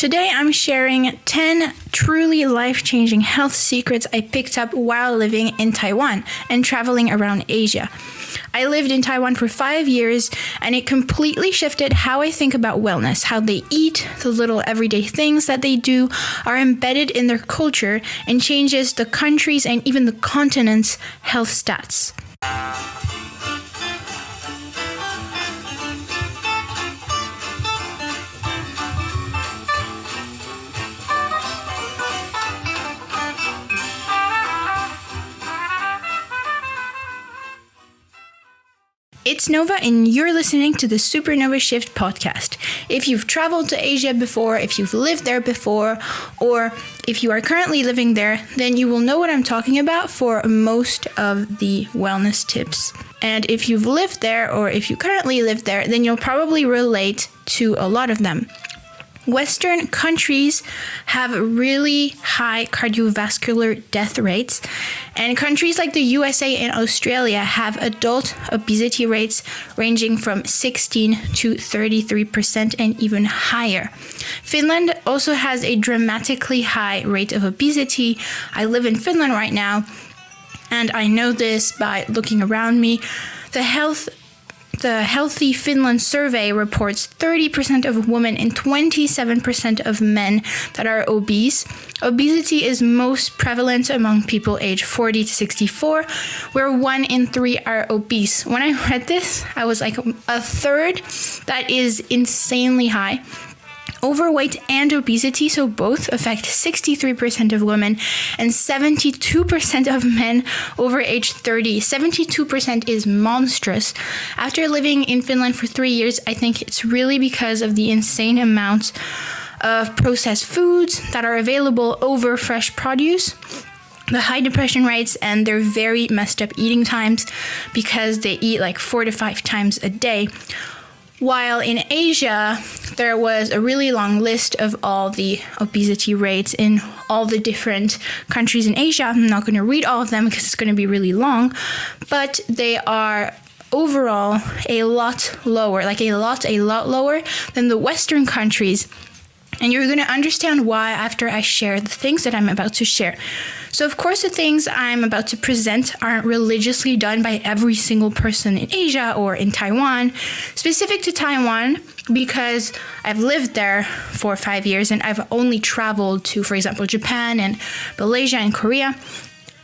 Today I'm sharing 10 truly life-changing health secrets I picked up while living in Taiwan and traveling around Asia. I lived in Taiwan for 5 years, and it completely shifted how I think about wellness. How they eat, the little everyday things that they do are embedded in their culture and changes the country's and even the continent's health stats. It's Nova, and you're listening to the Supernova Shift podcast. If you've traveled to Asia before, if you've lived there before, or if you are currently living there, then you will know what I'm talking about for most of the wellness tips. And if you've lived there, or if you currently live there, then you'll probably relate to a lot of them. Western countries have really high cardiovascular death rates, and countries like the USA and Australia have adult obesity rates ranging from 16 to 33% and even higher. Finland also has a dramatically high rate of obesity. I live in Finland right now, and I know this by looking around me. The Healthy Finland survey reports 30% of women and 27% of men that are obese. Obesity is most prevalent among people aged 40 to 64, where 1 in 3 are obese. When I read this, I was like, a third? That is insanely high. Overweight and obesity, so both, affect 63% of women and 72% of men over age 30. 72% is monstrous. After living in Finland for 3 years, I think it's really because of the insane amount of processed foods that are available over fresh produce, the high depression rates, and their very messed up eating times because they eat like 4 to 5 times a day. While in Asia, there was a really long list of all the obesity rates in all the different countries in Asia. I'm not going to read all of them because it's going to be really long, but they are overall a lot lower, a lot lower than the Western countries. And you're going to understand why after I share the things that I'm about to share. So, of course, the things I'm about to present aren't religiously done by every single person in Asia or in Taiwan. Specific to Taiwan, because I've lived there for 5 years and I've only traveled to, for example, Japan and Malaysia and Korea.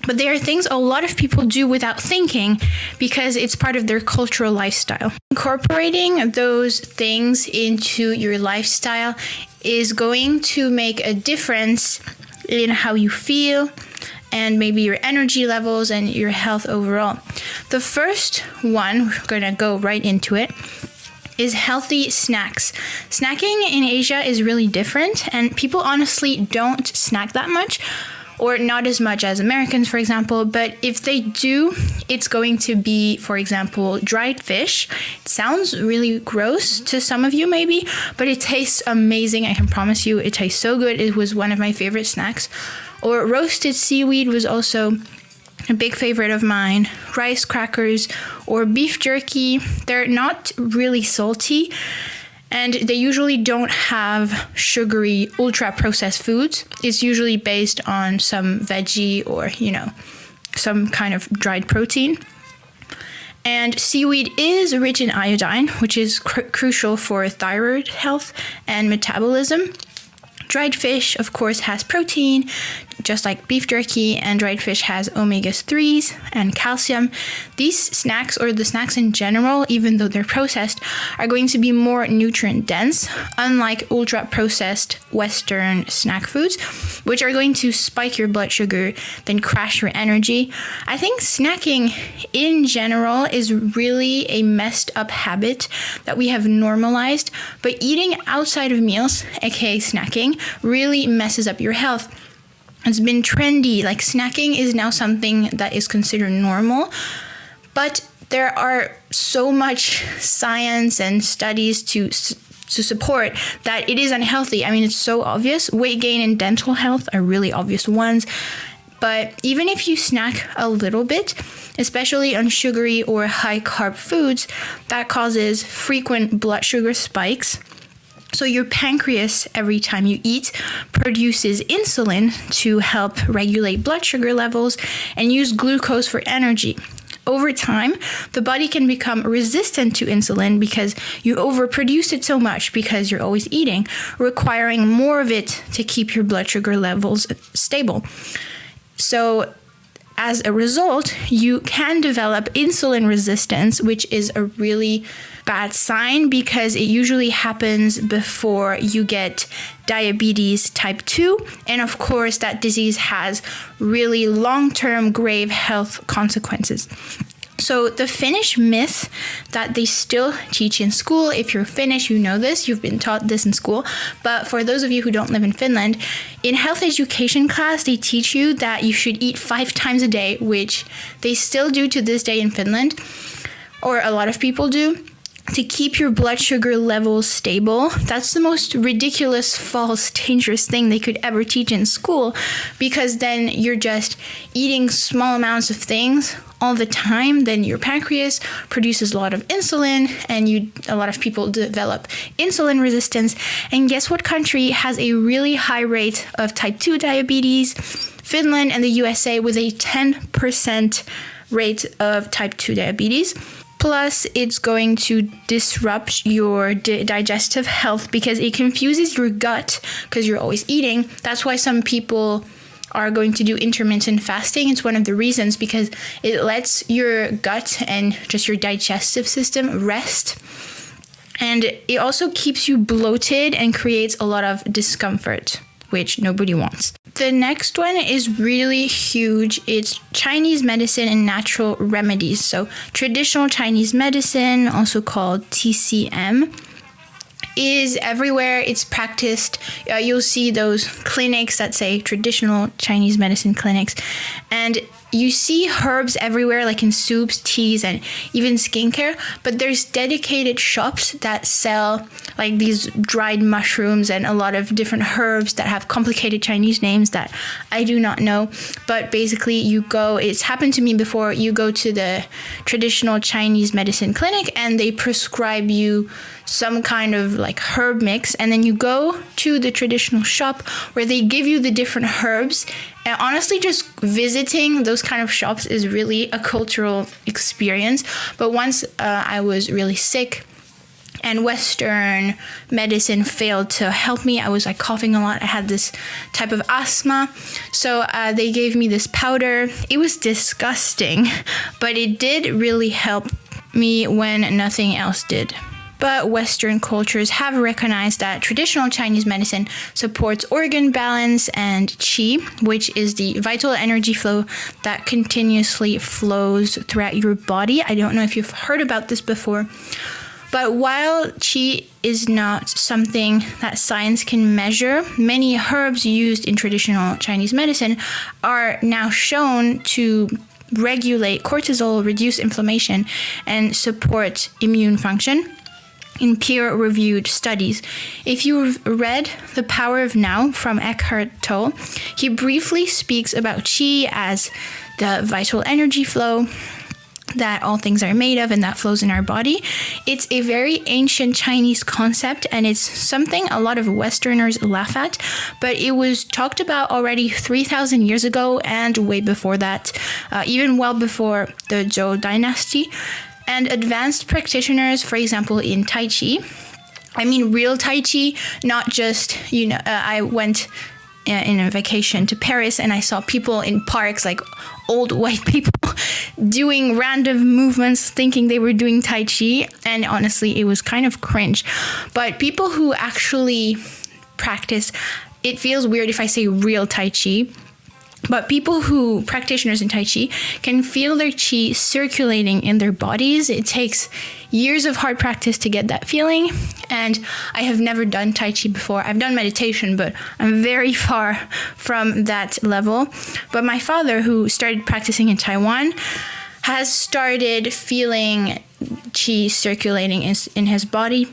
But there are things a lot of people do without thinking because it's part of their cultural lifestyle. Incorporating those things into your lifestyle is going to make a difference in how you feel and maybe your energy levels and your health overall. The first one, we're going to go right into it, is healthy snacks. Snacking in Asia is really different, and people honestly don't snack that much, or not as much as Americans, for example. But if they do, it's going to be, for example, dried fish. It sounds really gross to some of you maybe, but it tastes amazing. I can promise you it tastes so good. It was one of my favorite snacks. Or roasted seaweed was also a big favorite of mine. Rice crackers or beef jerky. They're not really salty, and they usually don't have sugary, ultra-processed foods. It's usually based on some veggie or, some kind of dried protein. And seaweed is rich in iodine, which is crucial for thyroid health and metabolism. Dried fish, of course, has protein, just like beef jerky, and dried fish has omega-3s and calcium. These snacks, or the snacks in general, even though they're processed, are going to be more nutrient-dense, unlike ultra-processed Western snack foods, which are going to spike your blood sugar, then crash your energy. I think snacking in general is really a messed up habit that we have normalized, but eating outside of meals, aka snacking, really messes up your health. It's been trendy, like snacking is now something that is considered normal, but there are so much science and studies to support that it is unhealthy. I mean, it's so obvious. Weight gain and dental health are really obvious ones, but even if you snack a little bit, especially on sugary or high carb foods, that causes frequent blood sugar spikes. So your pancreas, every time you eat, produces insulin to help regulate blood sugar levels and use glucose for energy. Over time, the body can become resistant to insulin because you overproduce it so much because you're always eating, requiring more of it to keep your blood sugar levels stable. So as a result, you can develop insulin resistance, which is a really bad sign because it usually happens before you get diabetes type 2. And of course, that disease has really long-term grave health consequences. So the Finnish myth that they still teach in school, if you're Finnish, you know this, you've been taught this in school. But for those of you who don't live in Finland, in health education class, they teach you that you should eat 5 times a day, which they still do to this day in Finland, or a lot of people do, to keep your blood sugar levels stable. That's the most ridiculous, false, dangerous thing they could ever teach in school, because then you're just eating small amounts of things all the time. Then your pancreas produces a lot of insulin, and a lot of people develop insulin resistance. And guess what country has a really high rate of type 2 diabetes? Finland and the USA, with a 10% rate of type 2 diabetes. Plus, it's going to disrupt your digestive health because it confuses your gut because you're always eating. That's why some people are going to do intermittent fasting. It's one of the reasons, because it lets your gut and just your digestive system rest. And it also keeps you bloated and creates a lot of discomfort, which nobody wants. The next one is really huge. It's Chinese medicine and natural remedies. So traditional Chinese medicine, also called TCM, is everywhere. It's practiced. You'll see those clinics that say traditional Chinese medicine clinics. And you see herbs everywhere, like in soups, teas, and even skincare. But there's dedicated shops that sell like these dried mushrooms and a lot of different herbs that have complicated Chinese names that I do not know. But basically you go, it's happened to me before, you go to the traditional Chinese medicine clinic and they prescribe you some kind of like herb mix, and then you go to the traditional shop where they give you the different herbs. And honestly, just visiting those kind of shops is really a cultural experience. But once I was really sick and Western medicine failed to help me, I was like coughing a lot. I had this type of asthma. So they gave me this powder. It was disgusting, but it did really help me when nothing else did. But Western cultures have recognized that traditional Chinese medicine supports organ balance and qi, which is the vital energy flow that continuously flows throughout your body. I don't know if you've heard about this before, but while qi is not something that science can measure, many herbs used in traditional Chinese medicine are now shown to regulate cortisol, reduce inflammation, and support immune function in peer-reviewed studies. If you've read The Power of Now from Eckhart Tolle, he briefly speaks about qi as the vital energy flow that all things are made of and that flows in our body. It's a very ancient Chinese concept, and it's something a lot of Westerners laugh at, but it was talked about already 3,000 years ago and way before that, even well before the Zhou dynasty. And advanced practitioners, for example, in Tai Chi, I mean real Tai Chi, not just, I went in a vacation to Paris and I saw people in parks, like old white people, doing random movements thinking they were doing Tai Chi. And honestly, it was kind of cringe. But people who actually practice, it feels weird if I say real Tai Chi, but practitioners in Tai Chi can feel their qi circulating in their bodies. It takes years of hard practice to get that feeling. And I have never done Tai Chi before. I've done meditation, but I'm very far from that level. But my father, who started practicing in Taiwan, has started feeling qi circulating in his body.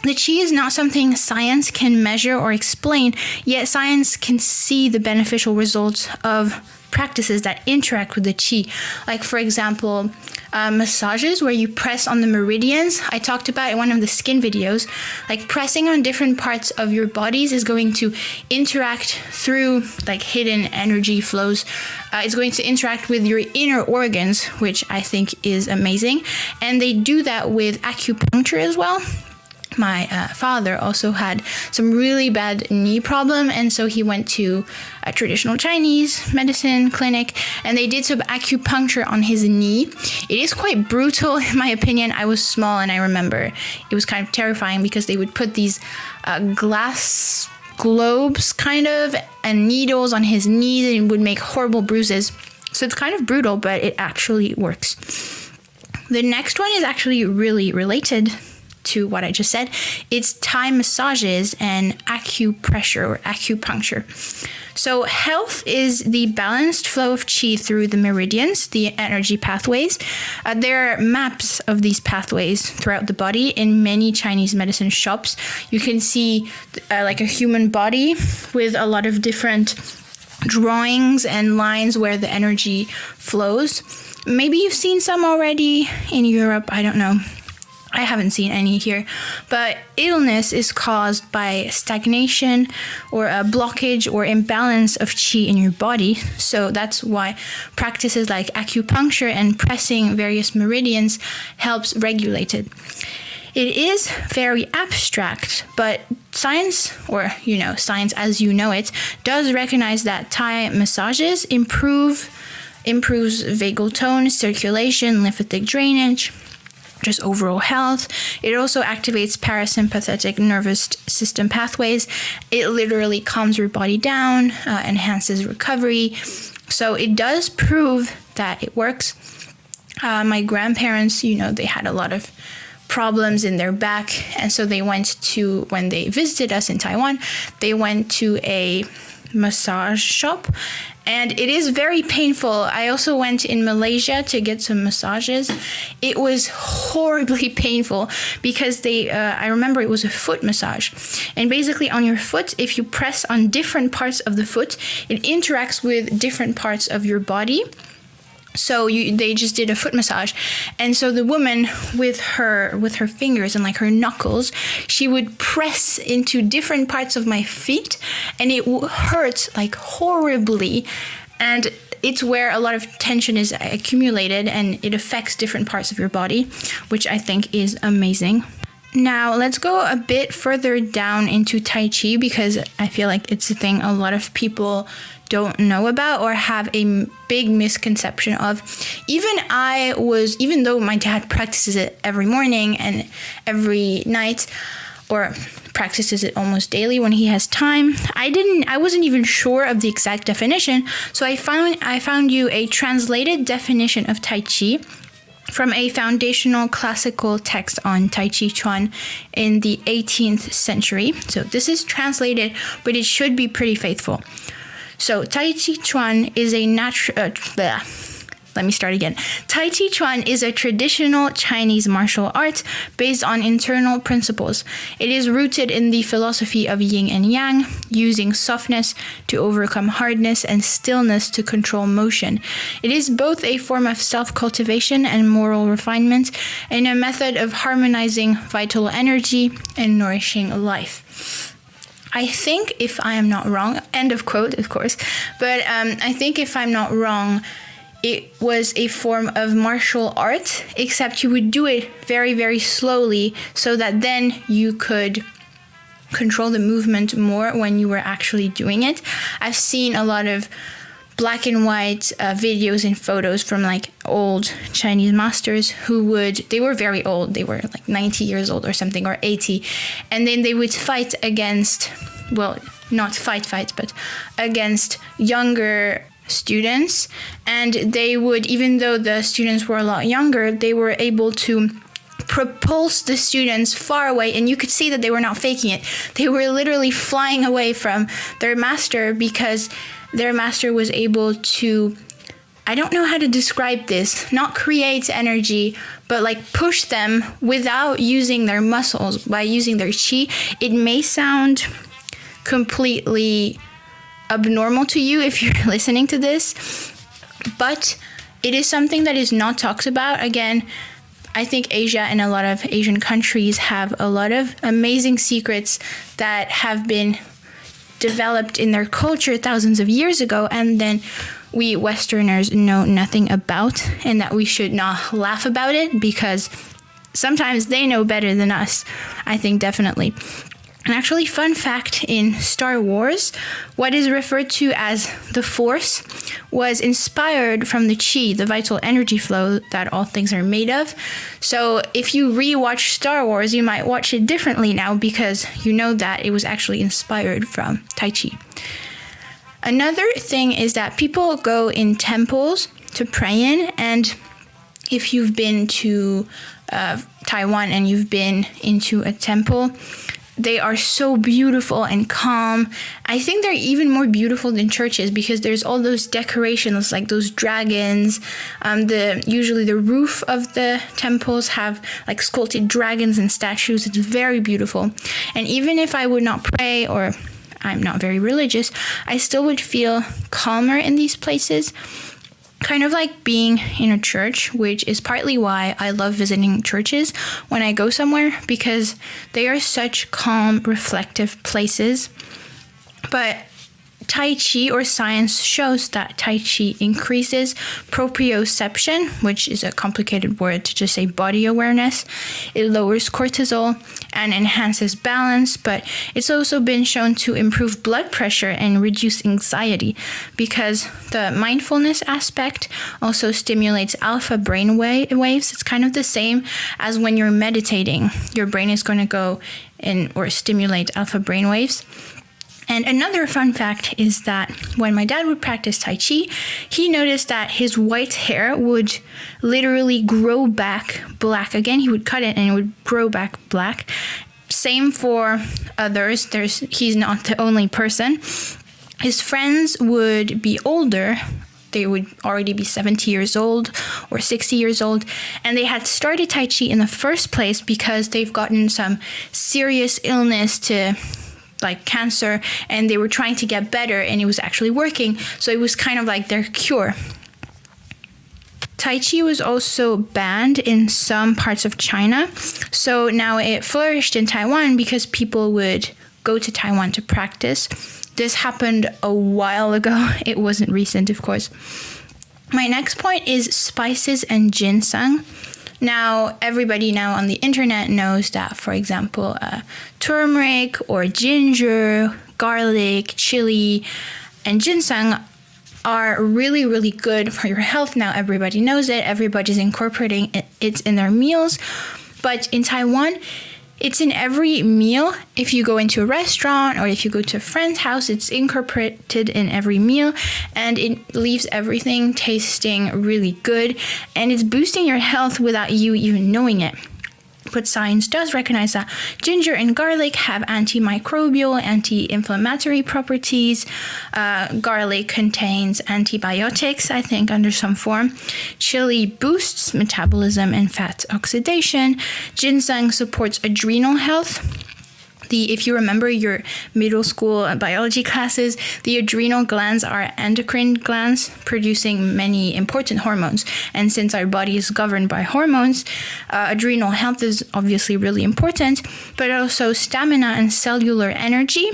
The qi is not something science can measure or explain, yet science can see the beneficial results of practices that interact with the qi. Like, for example, massages where you press on the meridians. I talked about in one of the skin videos, like pressing on different parts of your bodies is going to interact through like hidden energy flows. It's going to interact with your inner organs, which I think is amazing. And they do that with acupuncture as well. My father also had some really bad knee problem, and so he went to a traditional Chinese medicine clinic, and they did some acupuncture on his knee. It is quite brutal, in my opinion. I was small, and I remember it was kind of terrifying because they would put these glass globes kind of and needles on his knees, and it would make horrible bruises. So it's kind of brutal, but it actually works. The next one is actually really related to what I just said. It's Thai massages and acupressure or acupuncture. So health is the balanced flow of qi through the meridians, the energy pathways. There are maps of these pathways throughout the body in many Chinese medicine shops. You can see like a human body with a lot of different drawings and lines where the energy flows. Maybe you've seen some already in Europe, I don't know. I haven't seen any here, but illness is caused by stagnation or a blockage or imbalance of qi in your body. So that's why practices like acupuncture and pressing various meridians helps regulate it. It is very abstract, but science, or science as you know it, does recognize that Thai massages improves vagal tone, circulation, lymphatic drainage, just overall health. It also activates parasympathetic nervous system pathways. It literally calms your body down, enhances recovery. So it does prove that it works. My grandparents, they had a lot of problems in their back, and so when they visited us in Taiwan, they went to a massage shop, and it is very painful. I also went in Malaysia to get some massages. It was horribly painful because I remember it was a foot massage, and basically on your foot, if you press on different parts of the foot, it interacts with different parts of your body. So they just did a foot massage, and so the woman with her fingers and like her knuckles, she would press into different parts of my feet, and it hurt like horribly, and it's where a lot of tension is accumulated, and it affects different parts of your body, which I think is amazing. Now, let's go a bit further down into Tai Chi, because I feel like it's a thing a lot of people don't know about or have a big misconception of. Even though my dad practices it every morning and every night, or practices it almost daily when he has time, I wasn't even sure of the exact definition. So I found you a translated definition of Tai Chi from a foundational classical text on Tai Chi Chuan in the 18th century. So this is translated, but it should be pretty faithful. So Tai Chi Chuan is Tai Chi Chuan is a traditional Chinese martial art based on internal principles. It is rooted in the philosophy of yin and yang, using softness to overcome hardness and stillness to control motion. It is both a form of self-cultivation and moral refinement, and a method of harmonizing vital energy and nourishing life. I think, if I am not wrong, end of quote, of course, but I think if I'm not wrong, it was a form of martial art, except you would do it very, very slowly so that then you could control the movement more when you were actually doing it. I've seen a lot of black and white videos and photos from like old Chinese masters they were very old, they were like 90 years old or something, or 80, and then they would fight against, well, not fight, but against younger students, and they would, even though the students were a lot younger, they were able to propulse the students far away, and you could see that they were not faking it. They were literally flying away from their master, because their master was able to, I don't know how to describe this, not create energy, but like push them without using their muscles, by using their chi. It may sound completely abnormal to you if you're listening to this, but it is something that is not talked about. Again, I think Asia and a lot of Asian countries have a lot of amazing secrets that have been developed in their culture thousands of years ago, and then we Westerners know nothing about, and that we should not laugh about it because sometimes they know better than us. I think definitely. And actually, fun fact, in Star Wars, what is referred to as the Force was inspired from the Chi, the vital energy flow that all things are made of. So if you rewatch Star Wars, you might watch it differently now because you know that it was actually inspired from Tai Chi. Another thing is that people go in temples to pray in, and if you've been to Taiwan and you've been into a temple, they are so beautiful and calm. I think they're even more beautiful than churches because there's all those decorations, like those dragons. Usually the roof of the temples have like sculpted dragons and statues. It's very beautiful. And even if I would not pray, or I'm not very religious, I still would feel calmer in these places. Kind of like being in a church, which is partly why I love visiting churches when I go somewhere, because they are such calm, reflective places. But Tai Chi, or science, shows that Tai Chi increases proprioception, which is a complicated word to just say body awareness. It lowers cortisol and enhances balance, but it's also been shown to improve blood pressure and reduce anxiety because the mindfulness aspect also stimulates alpha brain waves. It's kind of the same as when you're meditating. Your brain is going to go in or stimulate alpha brain waves. And another fun fact is that when my dad would practice Tai Chi, he noticed that his white hair would literally grow back black again. He would cut it and it would grow back black. Same for others. He's not the only person. His friends would be older. They would already be 70 years old or 60 years old. And they had started Tai Chi in the first place because they've gotten some serious illness to like cancer, and they were trying to get better, and it was actually working. So it was kind of like their cure. Tai Chi was also banned in some parts of China. So now it flourished in Taiwan because people would go to Taiwan to practice. This happened a while ago. It wasn't recent, of course. My next point is spices and ginseng. Now, everybody now on the internet knows that, for example, turmeric or ginger, garlic, chili, and ginseng are really, really good for your health. Now, everybody knows it. Everybody's incorporating it in their meals. But in Taiwan, it's in every meal. If you go into a restaurant or if you go to a friend's house, it's incorporated in every meal, and it leaves everything tasting really good, and it's boosting your health without you even knowing it. But science does recognize that ginger and garlic have antimicrobial, anti-inflammatory properties. Garlic contains antibiotics, I think, under some form. Chili boosts metabolism and fat oxidation. Ginseng supports adrenal health. If you remember your middle school biology classes, the adrenal glands are endocrine glands producing many important hormones. And since our body is governed by hormones, adrenal health is obviously really important, but also stamina and cellular energy.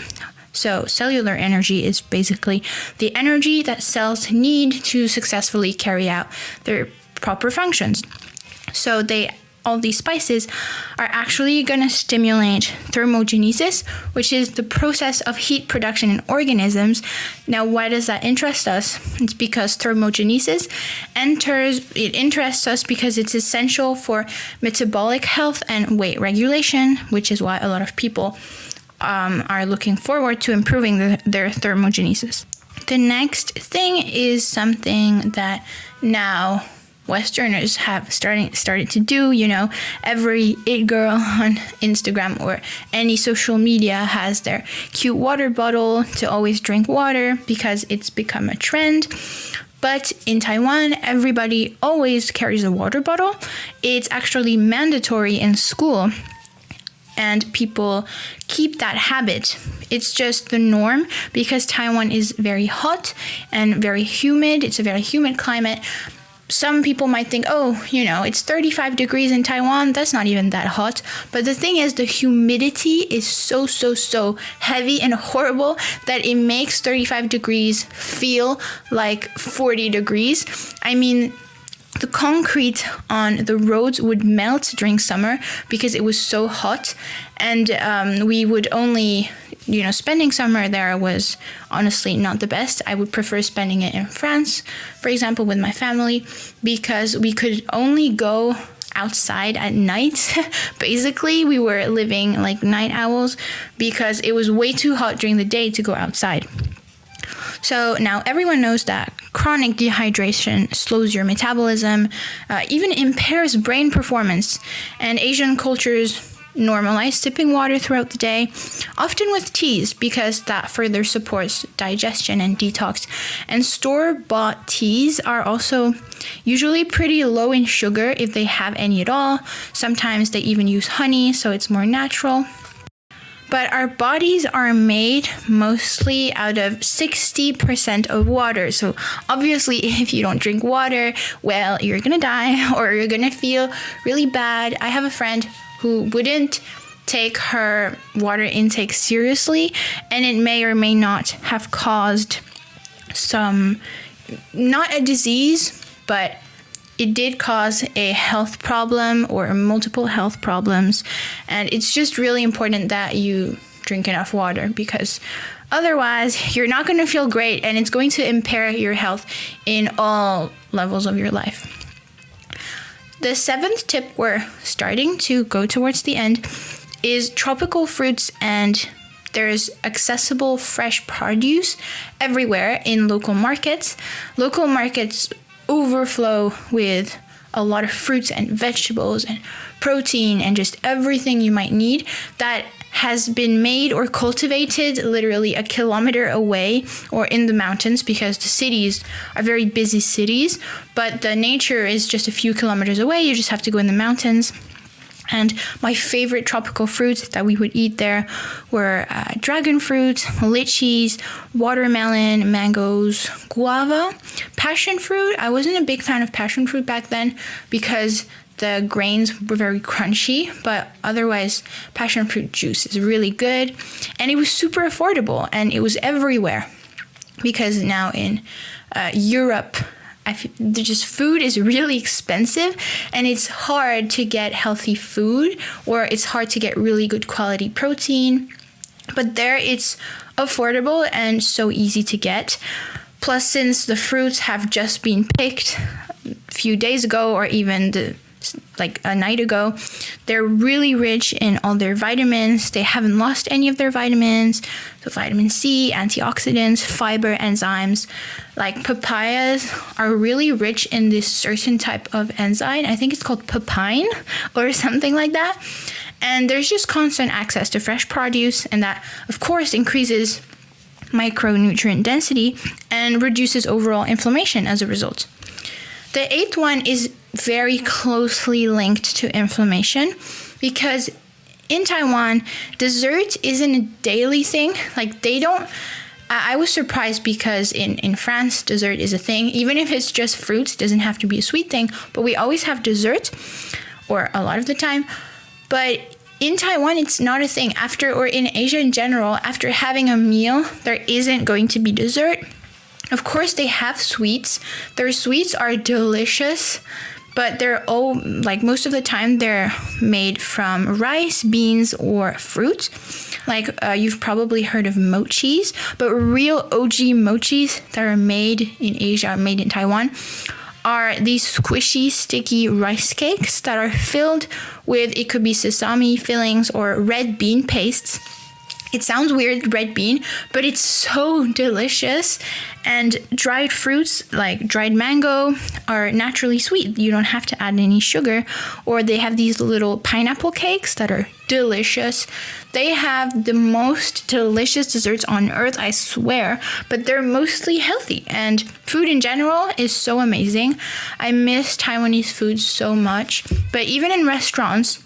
So cellular energy is basically the energy that cells need to successfully carry out their proper functions. So all these spices are actually going to stimulate thermogenesis, which is the process of heat production in organisms. Now, why does that interest us? It's because thermogenesis interests us because it's essential for metabolic health and weight regulation, which is why a lot of people are looking forward to improving their thermogenesis. The next thing is something that now Westerners have started to do. Every it girl on Instagram or any social media has their cute water bottle to always drink water because it's become a trend. But in Taiwan, everybody always carries a water bottle. It's actually mandatory in school. and people keep that habit. It's just the norm because Taiwan is very hot and very humid. It's a very humid climate. Some people might think, oh, it's 35 degrees in Taiwan. That's not even that hot. But the thing is, the humidity is so heavy and horrible that it makes 35 degrees feel like 40 degrees. I mean, the concrete on the roads would melt during summer because it was so hot. And we would only... spending summer there was honestly not the best. I would prefer spending it in France, for example, with my family, because we could only go outside at night. Basically, we were living like night owls because it was way too hot during the day to go outside. So now everyone knows that chronic dehydration slows your metabolism, even impairs brain performance, and Asian cultures normalize sipping water throughout the day, often with teas, because that further supports digestion and detox. And store-bought teas are also usually pretty low in sugar if they have any at all. Sometimes they even use honey, so it's more natural. But our bodies are made mostly out of 60% of water. So obviously, if you don't drink water, well, you're gonna die or you're gonna feel really bad. I have a friend who wouldn't take her water intake seriously, and it may or may not have caused some, not a disease, but it did cause a health problem or multiple health problems. And it's just really important that you drink enough water, because otherwise you're not going to feel great and it's going to impair your health in all levels of your life. The seventh tip, we're starting to go towards the end, is tropical fruits, and there's accessible fresh produce everywhere in local markets. Local markets overflow with a lot of fruits and vegetables and protein and just everything you might need that has been made or cultivated literally a kilometer away or in the mountains, because the cities are very busy cities, but the nature is just a few kilometers away. You just have to go in the mountains. And my favorite tropical fruits that we would eat there were dragon fruit, lychees, watermelon, mangoes, guava, passion fruit. I wasn't a big fan of passion fruit back then because the grains were very crunchy, but otherwise passion fruit juice is really good. And it was super affordable and it was everywhere, because now in Europe, just food is really expensive and it's hard to get healthy food, or it's hard to get really good quality protein. But there it's affordable and so easy to get. Plus, since the fruits have just been picked a few days ago or even like a night ago, they're really rich in all their vitamins. They haven't lost any of their vitamins. So vitamin C, antioxidants, fiber, enzymes. Like papayas are really rich in this certain type of enzyme. I think it's called papain or something like that. And there's just constant access to fresh produce, and that of course increases micronutrient density and reduces overall inflammation as a result. The eighth one is very closely linked to inflammation, because in Taiwan, dessert isn't a daily thing. Like I was surprised because in France, dessert is a thing. Even if it's just fruits, it doesn't have to be a sweet thing, but we always have dessert, or a lot of the time. But in Taiwan, it's not a thing. Or in Asia in general, after having a meal, there isn't going to be dessert. Of course, they have sweets. Their sweets are delicious, but they're all, like most of the time, they're made from rice, beans, or fruit. Like you've probably heard of mochis, but real OG mochis that are made in Asia, made in Taiwan, are these squishy, sticky rice cakes that are filled with, it could be sesame fillings or red bean pastes. It sounds weird, red bean, but it's so delicious. And dried fruits like dried mango are naturally sweet. You don't have to add any sugar. Or they have these little pineapple cakes that are delicious. They have the most delicious desserts on earth, I swear, but they're mostly healthy. And food in general is so amazing. I miss Taiwanese food so much. But even in restaurants,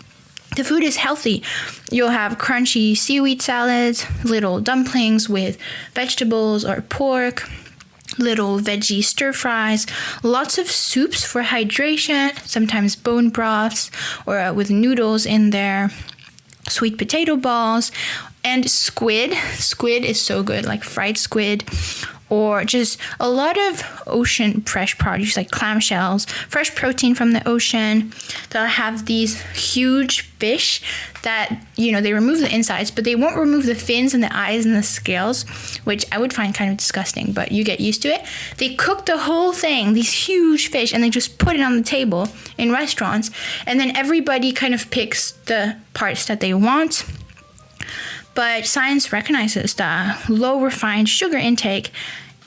The food is healthy. You'll have crunchy seaweed salads, little dumplings with vegetables or pork, little veggie stir fries, lots of soups for hydration, sometimes bone broths or with noodles in there, sweet potato balls, and squid. Squid is so good, like fried squid, or just a lot of ocean fresh produce like clamshells, fresh protein from the ocean. They'll have these huge fish that, they remove the insides, but they won't remove the fins and the eyes and the scales, which I would find kind of disgusting, but you get used to it. They cook the whole thing, these huge fish, and they just put it on the table in restaurants, and then everybody kind of picks the parts that they want. But science recognizes that low refined sugar intake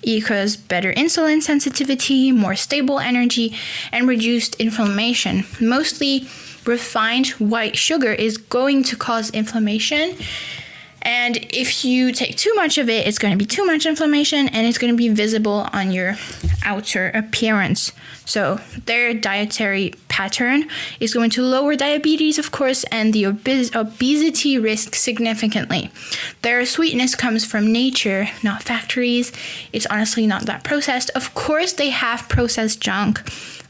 equals better insulin sensitivity, more stable energy, and reduced inflammation. Mostly refined white sugar is going to cause inflammation. And if you take too much of it, it's going to be too much inflammation and it's going to be visible on your outer appearance. So their dietary pattern is going to lower diabetes, of course, and the obesity risk significantly. Their sweetness comes from nature, not factories. It's honestly not that processed. Of course, they have processed junk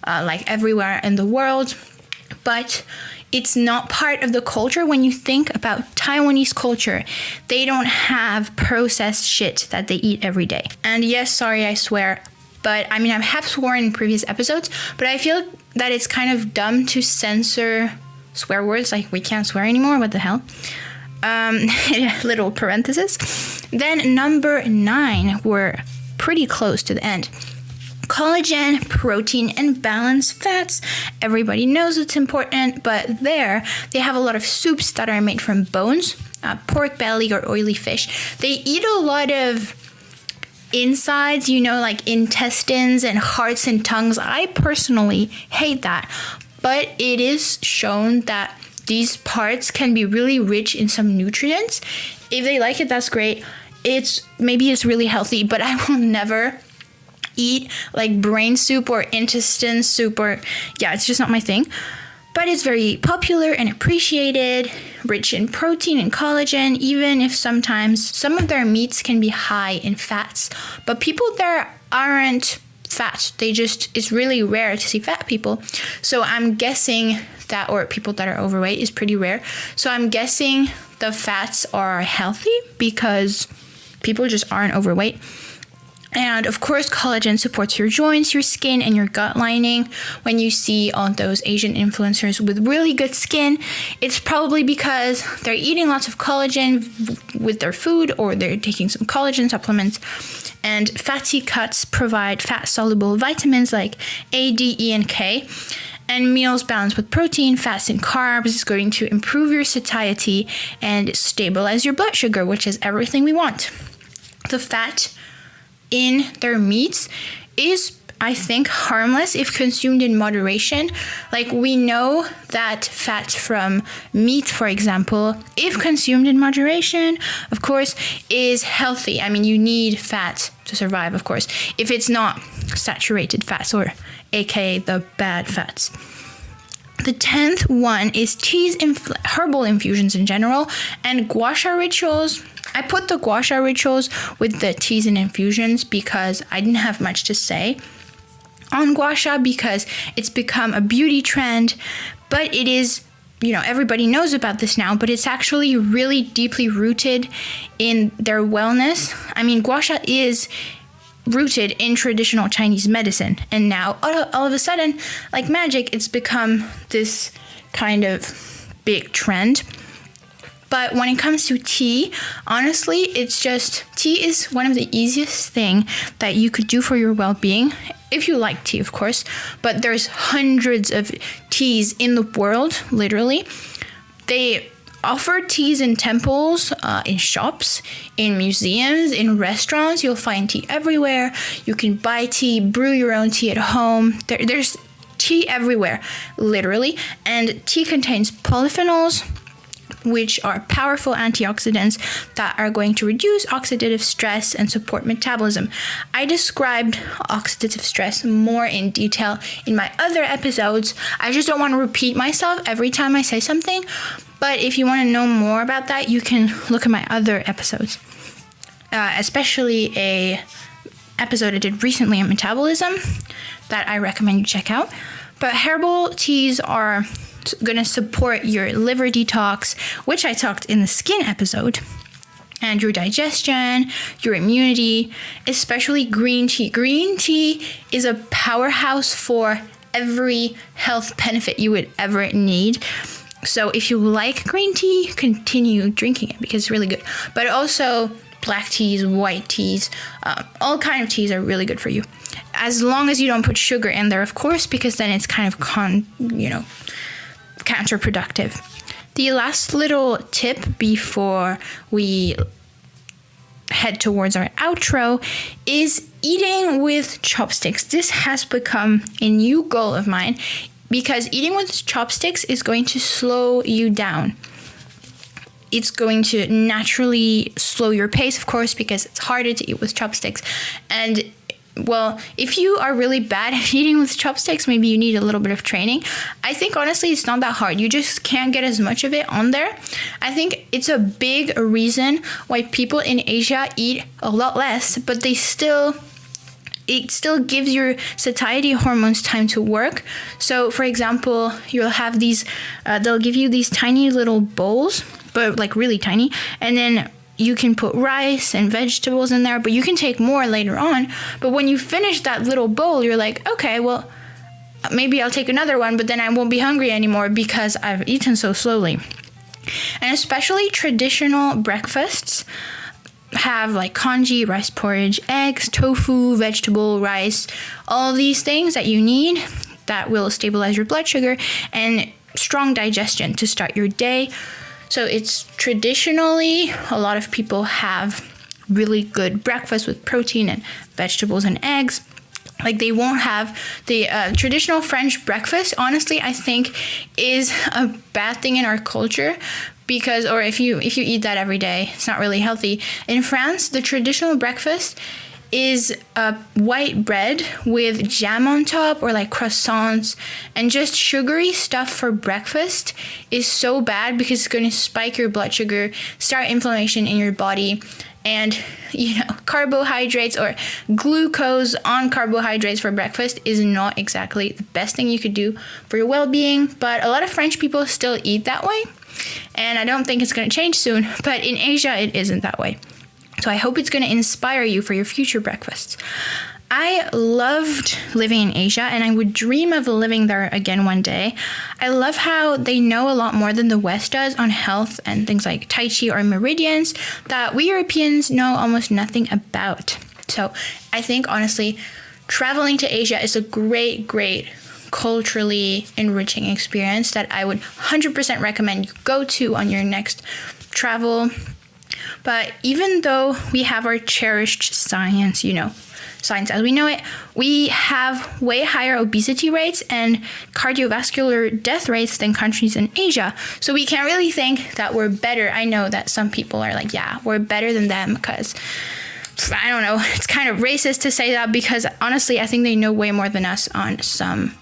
like everywhere in the world, but it's not part of the culture. When you think about Taiwanese culture, they don't have processed shit that they eat every day. And yes, sorry, I swear, but I have sworn in previous episodes, but I feel that it's kind of dumb to censor swear words, like we can't swear anymore, what the hell? Little parenthesis. Then number 9, we're pretty close to the end. Collagen, protein, and balanced fats. Everybody knows it's important, but they have a lot of soups that are made from bones, pork belly, or oily fish. They eat a lot of insides, like intestines and hearts and tongues. I personally hate that, but it is shown that these parts can be really rich in some nutrients. If they like it, that's great. Maybe it's really healthy, but I will never eat like brain soup or intestine soup, it's just not my thing. But it's very popular and appreciated, rich in protein and collagen, even if sometimes some of their meats can be high in fats. But people there aren't fat. It's really rare to see fat people. So I'm guessing that, or people that are overweight is pretty rare. So I'm guessing the fats are healthy because people just aren't overweight. And of course, collagen supports your joints, your skin, and your gut lining. When you see all those Asian influencers with really good skin, it's probably because they're eating lots of collagen with their food, or they're taking some collagen supplements. And fatty cuts provide fat-soluble vitamins like A, D, E, and K. And meals balanced with protein, fats, and carbs is going to improve your satiety and stabilize your blood sugar, which is everything we want. The fat in their meats is, I think, harmless if consumed in moderation. Like, we know that fat from meat, for example, if consumed in moderation, of course, is healthy. You need fat to survive, of course, if it's not saturated fats, or aka the bad fats. The 10th one is teas, herbal infusions in general, and gua sha rituals. I put the gua sha rituals with the teas and infusions because I didn't have much to say on gua sha, because it's become a beauty trend, but it is, everybody knows about this now, but it's actually really deeply rooted in their wellness. Gua sha is rooted in traditional Chinese medicine, and now all of a sudden, like magic, it's become this kind of big trend. But when it comes to tea, honestly, tea is one of the easiest thing that you could do for your well-being, if you like tea, of course. But there's hundreds of teas in the world, literally. They offer teas in temples, in shops, in museums, in restaurants. You'll find tea everywhere. You can buy tea, brew your own tea at home. There's tea everywhere, literally. And tea contains polyphenols, which are powerful antioxidants that are going to reduce oxidative stress and support metabolism. I described oxidative stress more in detail in my other episodes. I just don't want to repeat myself every time I say something. But if you want to know more about that, you can look at my other episodes, especially a episode I did recently on metabolism that I recommend you check out. But herbal teas are going to support your liver detox, which I talked in the skin episode, and your digestion, your immunity, especially green tea. Green tea is a powerhouse for every health benefit you would ever need. So if you like green tea, continue drinking it because it's really good. But also black teas, white teas, all kind of teas are really good for you. As long as you don't put sugar in there, of course, because then it's kind of counterproductive. The last little tip before we head towards our outro is eating with chopsticks. This has become a new goal of mine because eating with chopsticks is going to slow you down. It's going to naturally slow your pace, of course, because it's harder to eat with chopsticks. And well, if you are really bad at eating with chopsticks, maybe you need a little bit of training. I think, honestly, it's not that hard. You just can't get as much of it on there. I think it's a big reason why people in Asia eat a lot less, but it still gives your satiety hormones time to work. So, for example, you'll have these, they'll give you these tiny little bowls, but like really tiny, and then you can put rice and vegetables in there, but you can take more later on. But when you finish that little bowl, you're like, okay, well, maybe I'll take another one, but then I won't be hungry anymore because I've eaten so slowly. And especially traditional breakfasts have like congee, rice porridge, eggs, tofu, vegetable, rice, all these things that you need that will stabilize your blood sugar and strong digestion to start your day. So it's traditionally, a lot of people have really good breakfast with protein and vegetables and eggs. Like they won't have the traditional French breakfast, honestly, I think is a bad thing in our culture because, or if you eat that every day, it's not really healthy. In France, the traditional breakfast is white bread with jam on top or like croissants, and just sugary stuff for breakfast is so bad because it's going to spike your blood sugar, start inflammation in your body, and carbohydrates or glucose on carbohydrates for breakfast is not exactly the best thing you could do for your well-being. But a lot of French people still eat that way, and I don't think it's going to change soon, but in Asia it isn't that way. So I hope it's going to inspire you for your future breakfasts. I loved living in Asia, and I would dream of living there again one day. I love how they know a lot more than the West does on health and things like Tai Chi or meridians that we Europeans know almost nothing about. So I think, honestly, traveling to Asia is a great, great culturally enriching experience that I would 100% recommend you go to on your next travel. But even though we have our cherished science, science as we know it, we have way higher obesity rates and cardiovascular death rates than countries in Asia. So we can't really think that we're better. I know that some people are like, yeah, we're better than them because, I don't know, it's kind of racist to say that because honestly, I think they know way more than us on some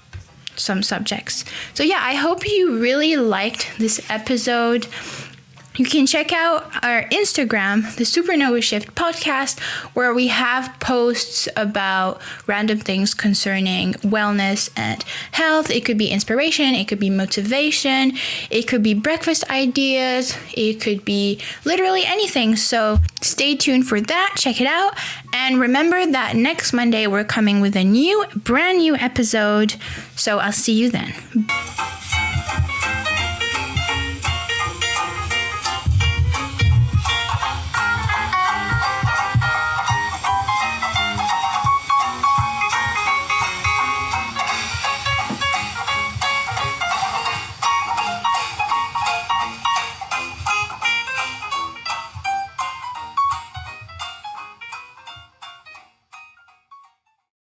subjects. So yeah, I hope you really liked this episode. You can check out our Instagram, the Supernova Shift podcast, where we have posts about random things concerning wellness and health. It could be inspiration, it could be motivation, it could be breakfast ideas, it could be literally anything. So stay tuned for that, check it out. And remember that next Monday we're coming with a brand new episode. So I'll see you then.